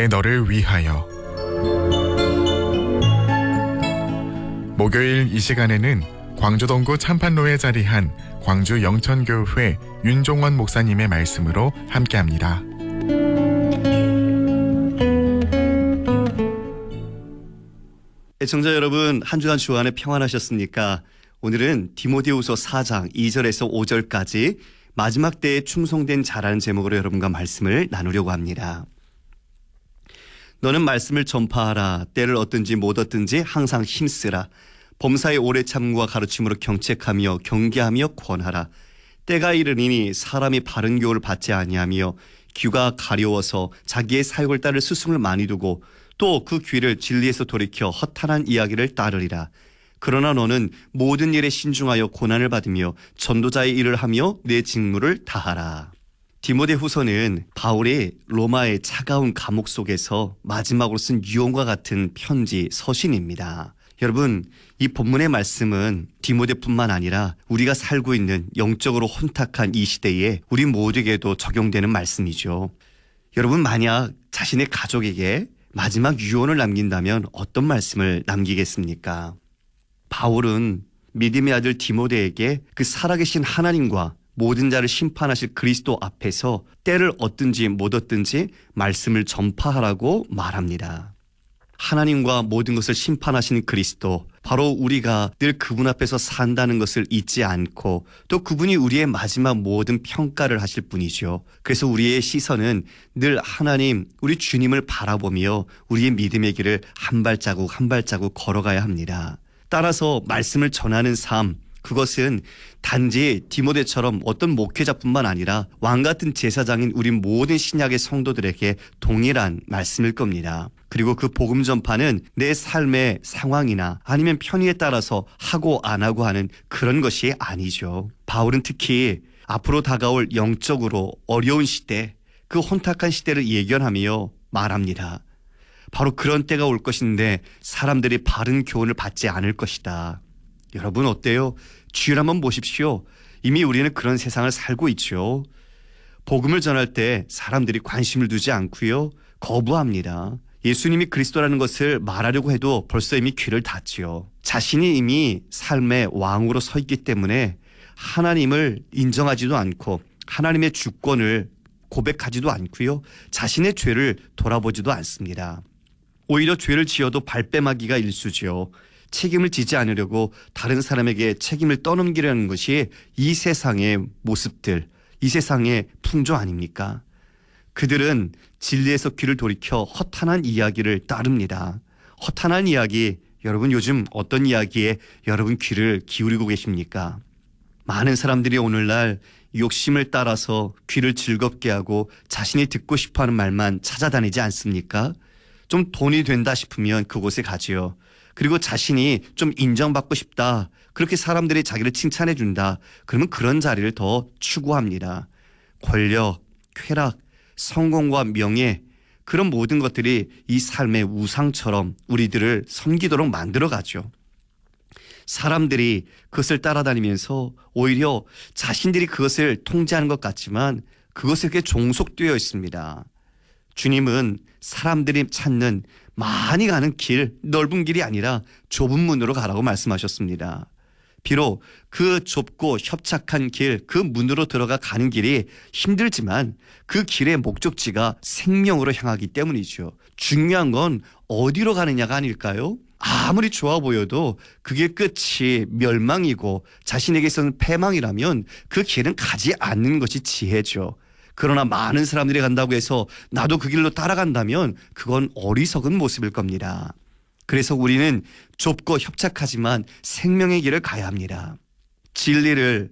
내 너를 위하여. 목요일 이 시간에는 광주동구 참판로에 자리한 광주 영천교회 윤종원 목사님의 말씀으로 함께합니다. 애청자 여러분, 한 주간 주 안에 평안하셨습니까? 오늘은 디모데후서 4장 2절에서 5절까지 마지막 때에 충성된 자라는 제목으로 여러분과 말씀을 나누려고 합니다. 너는 말씀을 전파하라. 때를 얻든지 못 얻든지 항상 힘쓰라. 범사의 오래 참과 가르침으로 경책하며 경계하며 권하라. 때가 이르니니 사람이 바른 교훈을 받지 아니하며 귀가 가려워서 자기의 사욕을 따를 스승을 많이 두고 또 그 귀를 진리에서 돌이켜 허탄한 이야기를 따르리라. 그러나 너는 모든 일에 신중하여 고난을 받으며 전도자의 일을 하며 내 직무를 다하라. 디모데후서는 바울이 로마의 차가운 감옥 속에서 마지막으로 쓴 유언과 같은 편지 서신입니다. 여러분, 이 본문의 말씀은 디모데뿐만 아니라 우리가 살고 있는 영적으로 혼탁한 이 시대에 우리 모두에게도 적용되는 말씀이죠. 여러분, 만약 자신의 가족에게 마지막 유언을 남긴다면 어떤 말씀을 남기겠습니까? 바울은 믿음의 아들 디모데에게 그 살아계신 하나님과 모든 자를 심판하실 그리스도 앞에서 때를 얻든지 못 얻든지 말씀을 전파하라고 말합니다. 하나님과 모든 것을 심판하시는 그리스도, 바로 우리가 늘 그분 앞에서 산다는 것을 잊지 않고 또 그분이 우리의 마지막 모든 평가를 하실 분이죠. 그래서 우리의 시선은 늘 하나님, 우리 주님을 바라보며 우리의 믿음의 길을 한 발자국 한 발자국 걸어가야 합니다. 따라서 말씀을 전하는 삶, 그것은 단지 디모데처럼 어떤 목회자뿐만 아니라 왕같은 제사장인 우리 모든 신약의 성도들에게 동일한 말씀일 겁니다. 그리고 그 복음 전파는 내 삶의 상황이나 아니면 편의에 따라서 하고 안 하고 하는 그런 것이 아니죠. 바울은 특히 앞으로 다가올 영적으로 어려운 시대, 그 혼탁한 시대를 예견하며 말합니다. 바로 그런 때가 올 것인데 사람들이 바른 교훈을 받지 않을 것이다. 여러분 어때요? 주일 한번 보십시오. 이미 우리는 그런 세상을 살고 있죠. 복음을 전할 때 사람들이 관심을 두지 않고요. 거부합니다. 예수님이 그리스도라는 것을 말하려고 해도 벌써 이미 귀를 닫지요. 자신이 이미 삶의 왕으로 서 있기 때문에 하나님을 인정하지도 않고 하나님의 주권을 고백하지도 않고요. 자신의 죄를 돌아보지도 않습니다. 오히려 죄를 지어도 발뺌하기가 일쑤지요. 책임을 지지 않으려고 다른 사람에게 책임을 떠넘기려는 것이 이 세상의 모습들, 이 세상의 풍조 아닙니까? 그들은 진리에서 귀를 돌이켜 허탄한 이야기를 따릅니다. 허탄한 이야기, 여러분 요즘 어떤 이야기에 여러분 귀를 기울이고 계십니까? 많은 사람들이 오늘날 욕심을 따라서 귀를 즐겁게 하고 자신이 듣고 싶어하는 말만 찾아다니지 않습니까? 좀 돈이 된다 싶으면 그곳에 가지요. 그리고 자신이 좀 인정받고 싶다, 그렇게 사람들이 자기를 칭찬해 준다, 그러면 그런 자리를 더 추구합니다. 권력, 쾌락, 성공과 명예, 그런 모든 것들이 이 삶의 우상처럼 우리들을 섬기도록 만들어가죠. 사람들이 그것을 따라다니면서 오히려 자신들이 그것을 통제하는 것 같지만 그것에게 종속되어 있습니다. 주님은 사람들이 찾는 많이 가는 길, 넓은 길이 아니라 좁은 문으로 가라고 말씀하셨습니다. 비록 그 좁고 협착한 길, 그 문으로 들어가 가는 길이 힘들지만 그 길의 목적지가 생명으로 향하기 때문이죠. 중요한 건 어디로 가느냐가 아닐까요? 아무리 좋아 보여도 그게 끝이 멸망이고 자신에게서는 패망이라면 그 길은 가지 않는 것이 지혜죠. 그러나 많은 사람들이 간다고 해서 나도 그 길로 따라간다면 그건 어리석은 모습일 겁니다. 그래서 우리는 좁고 협착하지만 생명의 길을 가야 합니다. 진리를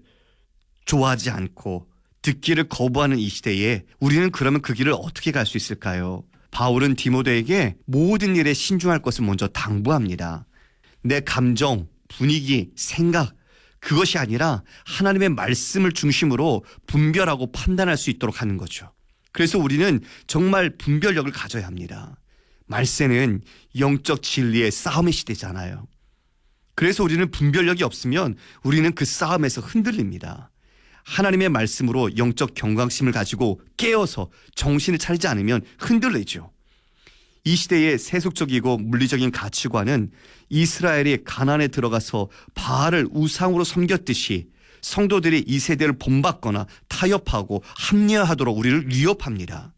좋아하지 않고 듣기를 거부하는 이 시대에 우리는 그러면 그 길을 어떻게 갈 수 있을까요? 바울은 디모데에게 모든 일에 신중할 것을 먼저 당부합니다. 내 감정, 분위기, 생각, 그것이 아니라 하나님의 말씀을 중심으로 분별하고 판단할 수 있도록 하는 거죠. 그래서 우리는 정말 분별력을 가져야 합니다. 말세는 영적 진리의 싸움의 시대잖아요. 그래서 우리는 분별력이 없으면 우리는 그 싸움에서 흔들립니다. 하나님의 말씀으로 영적 경각심을 가지고 깨어서 정신을 차리지 않으면 흔들리죠. 이 시대의 세속적이고 물리적인 가치관은 이스라엘이 가나안에 들어가서 바알을 우상으로 섬겼듯이 성도들이 이 세대를 본받거나 타협하고 합리화하도록 우리를 위협합니다.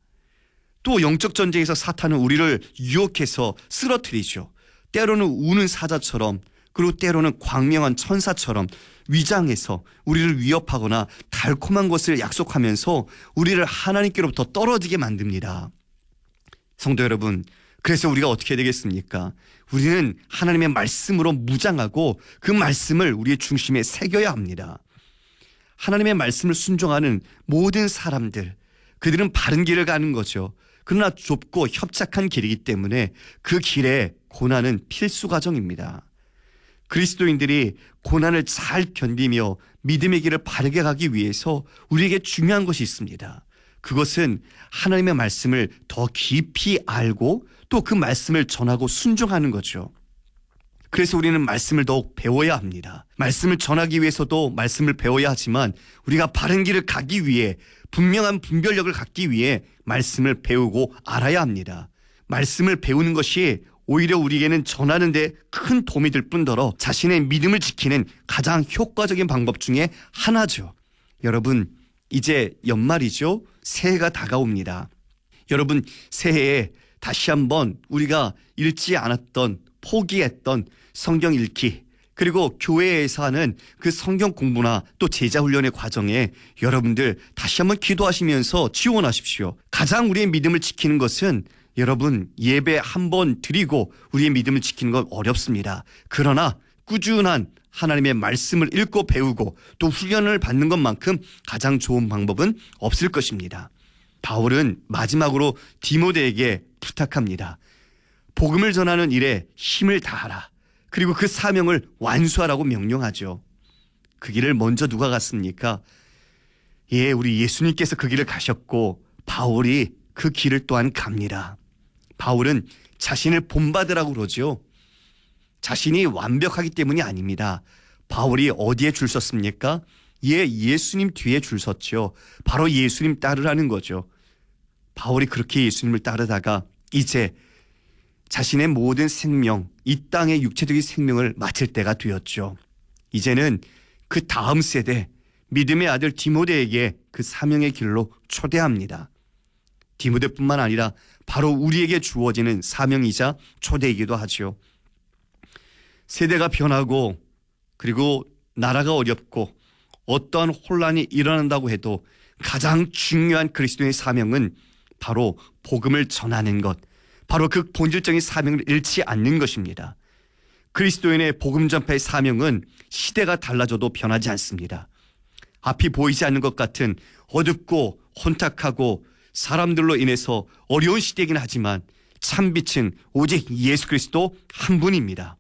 또 영적 전쟁에서 사탄은 우리를 유혹해서 쓰러뜨리죠. 때로는 우는 사자처럼, 그리고 때로는 광명한 천사처럼 위장해서 우리를 위협하거나 달콤한 것을 약속하면서 우리를 하나님께로부터 떨어지게 만듭니다. 성도 여러분, 그래서 우리가 어떻게 해야 되겠습니까? 우리는 하나님의 말씀으로 무장하고 그 말씀을 우리의 중심에 새겨야 합니다. 하나님의 말씀을 순종하는 모든 사람들, 그들은 바른 길을 가는 거죠. 그러나 좁고 협착한 길이기 때문에 그 길에 고난은 필수 과정입니다. 그리스도인들이 고난을 잘 견디며 믿음의 길을 바르게 가기 위해서 우리에게 중요한 것이 있습니다. 그것은 하나님의 말씀을 더 깊이 알고 또 그 말씀을 전하고 순종하는 거죠. 그래서 우리는 말씀을 더욱 배워야 합니다. 말씀을 전하기 위해서도 말씀을 배워야 하지만 우리가 바른 길을 가기 위해 분명한 분별력을 갖기 위해 말씀을 배우고 알아야 합니다. 말씀을 배우는 것이 오히려 우리에게는 전하는 데 큰 도움이 될 뿐더러 자신의 믿음을 지키는 가장 효과적인 방법 중에 하나죠. 여러분, 이제 연말이죠. 새해가 다가옵니다. 여러분, 새해에 다시 한번 우리가 읽지 않았던, 포기했던 성경 읽기, 그리고 교회에서 하는 그 성경 공부나 또 제자 훈련의 과정에 여러분들 다시 한번 기도하시면서 지원하십시오. 가장 우리의 믿음을 지키는 것은 여러분, 예배 한 번 드리고 우리의 믿음을 지키는 건 어렵습니다. 그러나 꾸준한 하나님의 말씀을 읽고 배우고 또 훈련을 받는 것만큼 가장 좋은 방법은 없을 것입니다. 바울은 마지막으로 디모데에게 부탁합니다. 복음을 전하는 일에 힘을 다하라. 그리고 그 사명을 완수하라고 명령하죠. 그 길을 먼저 누가 갔습니까? 우리 예수님께서 그 길을 가셨고 바울이 그 길을 또한 갑니다. 바울은 자신을 본받으라고 그러죠. 자신이 완벽하기 때문이 아닙니다. 바울이 어디에 줄 섰습니까? 예수님 뒤에 줄 섰죠. 바로 예수님 따르라는 거죠. 바울이 그렇게 예수님을 따르다가 이제 자신의 모든 생명, 이 땅의 육체적인 생명을 마칠 때가 되었죠. 이제는 그 다음 세대 믿음의 아들 디모데에게 그 사명의 길로 초대합니다. 디모데뿐만 아니라 바로 우리에게 주어지는 사명이자 초대이기도 하죠. 세대가 변하고 그리고 나라가 어렵고 어떠한 혼란이 일어난다고 해도 가장 중요한 그리스도의 사명은 바로 복음을 전하는 것, 바로 그 본질적인 사명을 잃지 않는 것입니다. 그리스도인의 복음 전파의 사명은 시대가 달라져도 변하지 않습니다. 앞이 보이지 않는 것 같은 어둡고 혼탁하고 사람들로 인해서 어려운 시대이긴 하지만 참빛은 오직 예수 그리스도 한 분입니다.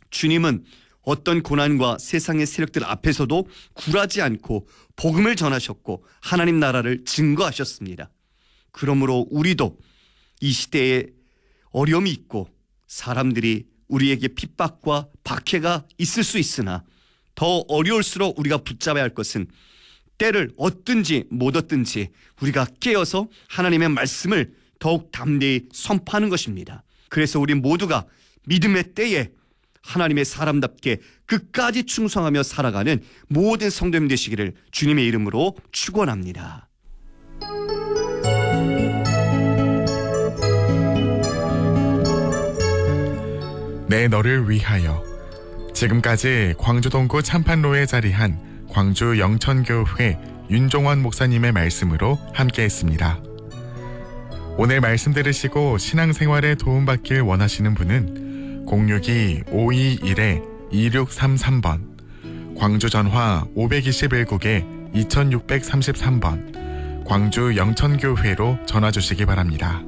주님은 어떤 고난과 세상의 세력들 앞에서도 굴하지 않고 복음을 전하셨고 하나님 나라를 증거하셨습니다. 그러므로 우리도 이 시대에 어려움이 있고 사람들이 우리에게 핍박과 박해가 있을 수 있으나 더 어려울수록 우리가 붙잡아야 할 것은 때를 얻든지 못 얻든지 우리가 깨어서 하나님의 말씀을 더욱 담대히 선포하는 것입니다. 그래서 우리 모두가 믿음의 때에 하나님의 사람답게 끝까지 충성하며 살아가는 모든 성도님 되시기를 주님의 이름으로 축원합니다. 내 너를 위하여. 지금까지 광주 동구 참판로에 자리한 광주 영천교회 윤종원 목사님의 말씀으로 함께했습니다. 오늘 말씀 들으시고 신앙생활에 도움받길 원하시는 분은 062-521-2633번, 광주 전화 521국에 2633번, 광주 영천교회로 전화 주시기 바랍니다.